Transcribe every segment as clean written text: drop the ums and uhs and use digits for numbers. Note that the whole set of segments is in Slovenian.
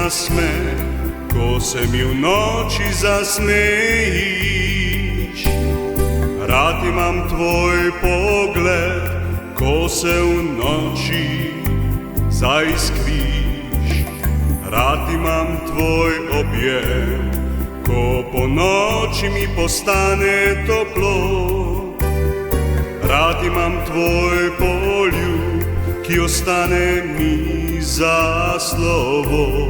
nasme, ko se mi v noči zasmejiš. Rad imam tvoj pogled, ko se v noči zaiskriš. Rad imam tvoj objem, ko po noči mi postane toplo. Rad imam tvoj poljub, ki ostane mi za slovo.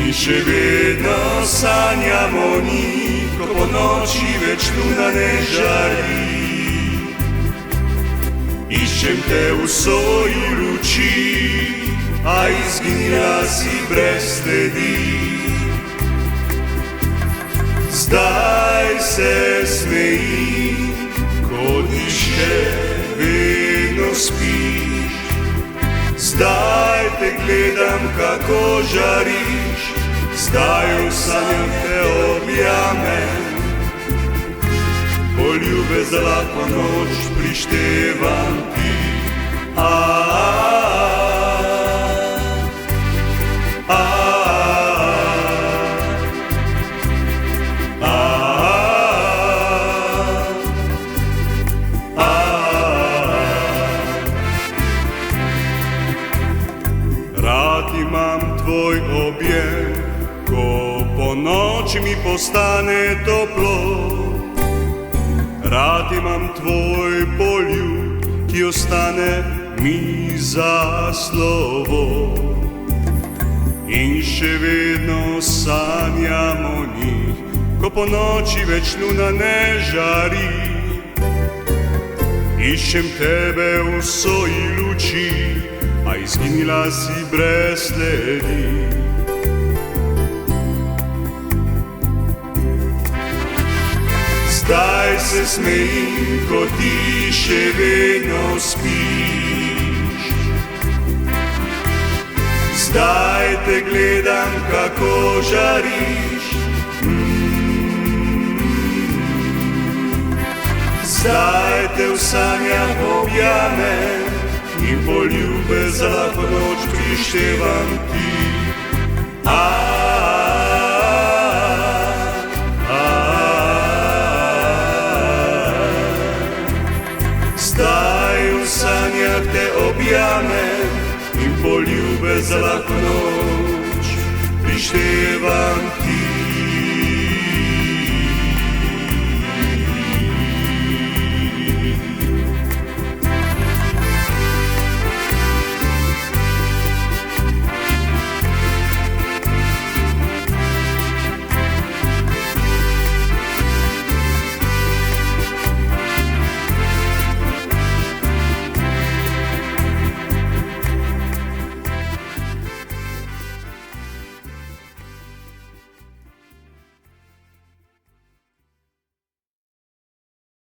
In še vedno sanjam o njih, ko po noči več luna ne žari. Iščem te v soju luči, a izginila si brez sledi. Zdaj se smeji, ko ti še vedno spiš. Zdaj te gledam, kako žariš, zdaj v sanjah te objamem. Poljube za lahko noč prištevam ti. Rad imam tvoj objem, ko po noči mi postane toplo. Rad imam tvoj poljub, ki ostane mi za slovo. In še vedno sanjam o njih, ko po noči več luna ne žari. Iščem tebe v soji luči, a izginila si brez sledi. Zdaj se smejim, ko ti še vedno spiš. Zdaj te gledam, kako žariš. Zdaj te v sanjah objamem in poljube za lahko noč prištevam ti. Zdaj v sanjah te objamem in poljube za lahko noč prištevam ti.